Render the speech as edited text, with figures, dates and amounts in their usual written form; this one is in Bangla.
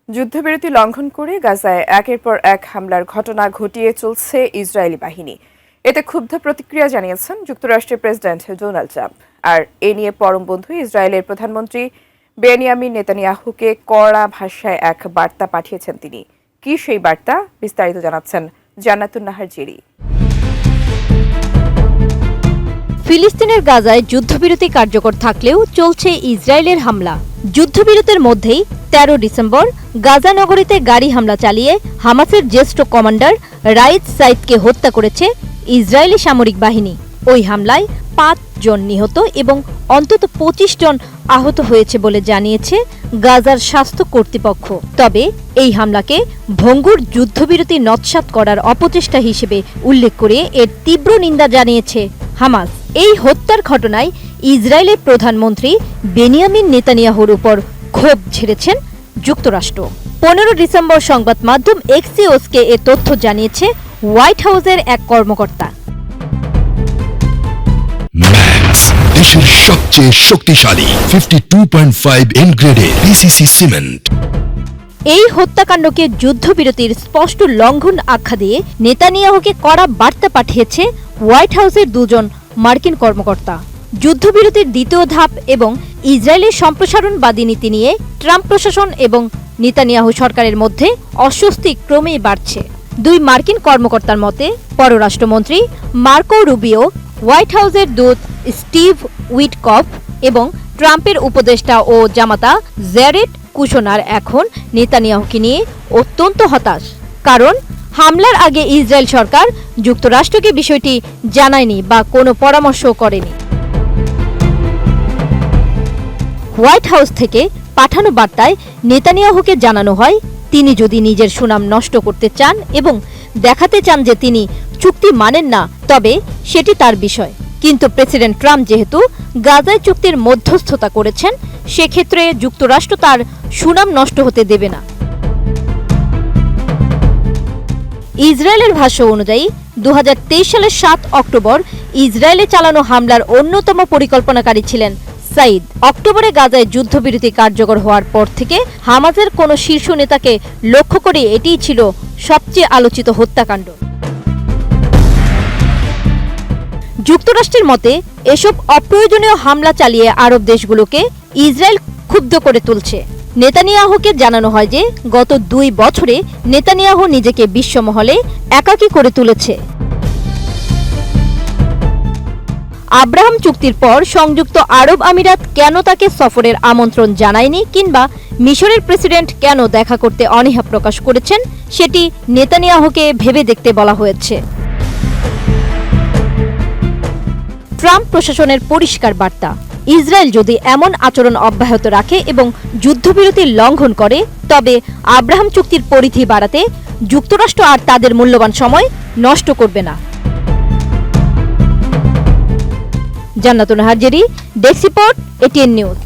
যুদ্ধবিরতি লঙ্ঘন করে গাজায় একের পর এক হামলার ঘটনা ঘটিয়ে চলছে ইসরায়েলি বাহিনী। এতে ক্ষুব্ধ প্রতিক্রিয়া জানিয়েছেন যুক্তরাষ্ট্রের প্রেসিডেন্ট ডোনাল্ড ট্রাম্প। আর এ নিয়ে পরম বন্ধু ইসরায়েলের প্রধানমন্ত্রী বেনিয়ামিন নেতানিয়াহুকে কড়া ভাষায় এক বার্তা পাঠিয়েছেন তিনি। কি সেই বার্তা, বিস্তারিত জানাচ্ছেন জান্নাতুন নাহার জেরি। ফিলিস্তিনের গাজায় যুদ্ধবিরতি কার্যকর থাকলেও চলছে ইসরায়েলের হামলা। যুদ্ধবিরতির মধ্যেই ১৩ ডিসেম্বর গাজা নগরীতে গাড়ি হামলা চালিয়ে হামাসের জ্যেষ্ঠ কমান্ডার রাইদ সাইদকে হত্যা করেছে ইসরায়েলি সামরিক বাহিনী। ওই হামলায় ৫ জন নিহত এবং অন্তত ২৫ জন আহত হয়েছে বলে জানিয়েছে গাজার স্বাস্থ্য কর্তৃপক্ষ। তবে এই হামলাকে ভঙ্গুর যুদ্ধবিরতি নস্যাৎ করার অপচেষ্টা হিসেবে উল্লেখ করে এর তীব্র নিন্দা জানিয়েছে হামাস। এই হত্যার ঘটনায় ইসরায়েলের প্রধানমন্ত্রী বেনিয়ামিন নেতানিয়াহুর উপর ক্ষোভ ঝেড়েছেন যুক্তরাষ্ট্র। ১৫ ডিসেম্বর সংবাদ মাধ্যম এক্সিওসকে এ তথ্য জানিয়েছে হোয়াইট হাউসের এক কর্মকর্তা। ম্যাক্স, দেশের সবচেয়ে শক্তিশালী 52.5 এন গ্রেডের পিসিসি সিমেন্ট। এই হত্যাকাণ্ডকে যুদ্ধবিরতির স্পষ্ট লঙ্ঘন আখ্যা দিয়ে নেতানিয়াহুকে কড়া বার্তা পাঠিয়েছে হোয়াইট হাউসের দুজন মার্কিন কর্মকর্তা। যুদ্ধবিরতির দ্বিতীয় ধাপ এবং ইসরায়েলের সম্প্রসারণবাদী নীতি নিয়ে ট্রাম্প প্রশাসন এবং নেতানিয়াহু সরকারের মধ্যে অস্বস্তি ক্রমেই বাড়ছে। দুই মার্কিন কর্মকর্তার মতে, পররাষ্ট্রমন্ত্রী মার্কো রুবিও, হোয়াইট হাউসের দূত স্টিভ উইটকফ এবং ট্রাম্পের উপদেষ্টা ও জামাতা জ্যারেড কুশনার এখন নেতানিয়াহুকে নিয়ে অত্যন্ত হতাশ। কারণ হামলার আগে ইসরায়েল সরকার যুক্তরাষ্ট্রকে বিষয়টি জানায়নি বা কোনো পরামর্শও করেনি। হোয়াইট হাউস থেকে পাঠানো বার্তায় নেতানিয়াহুকে জানানো হয়, তিনি যদি নিজের সুনাম নষ্ট করতে চান এবং দেখাতে চান যে তিনি চুক্তি মানেন না, তবে সেটি তার বিষয়। কিন্তু প্রেসিডেন্ট ট্রাম্প যেহেতু গাজায় চুক্তির মধ্যস্থতা করেছেন, সেক্ষেত্রে যুক্তরাষ্ট্র তার সুনাম নষ্ট হতে দেবে না। ইসরায়েলের ভাষ্য অনুযায়ী ২০২৩ সালের ৭ অক্টোবর ইসরায়েলে চালানো হামলার অন্যতম পরিকল্পনাকারী ছিলেন সাইদ। অক্টোবরে গাজায় যুদ্ধবিরতি কার্যকর হওয়ার পর থেকে হামাসের কোনো শীর্ষ নেতাকে লক্ষ্য করে এটিই ছিল সবচেয়ে আলোচিত হত্যাকাণ্ড। যুক্তরাষ্ট্রের মতে, এসব অপ্রয়োজনীয় হামলা চালিয়ে আরব দেশগুলোকে ইসরায়েল ক্ষুব্ধ করে তুলছে। নেতানিয়াহুকে জানানো হয় যে গত ২ বছরে নেতানিয়াহু নিজেকে বিশ্বমহলে একাকী করে তুলেছে। আব্রাহাম চুক্তির পর সংযুক্ত আরব আমিরাত কেন তাকে সফরের আমন্ত্রণ জানায়নি কিংবা মিশরের প্রেসিডেন্ট কেন দেখা করতে অনীহা প্রকাশ করেছেন, সেটি নেতানিয়াহুকে ভেবে দেখতে বলা হয়েছে। ট্রাম্প প্রশাসনের পরিষ্কার বার্তা, ইসরায়েল যদি এমন আচরণ অব্যাহত রাখে এবং যুদ্ধবিরতির লঙ্ঘন করে, তবে আব্রাহাম চুক্তির পরিধি বাড়াতে যুক্তরাষ্ট্র আর তাদের মূল্যবান সময় নষ্ট করবে না। জান্নাতুন Nahar Jerry, desk report, ATN news.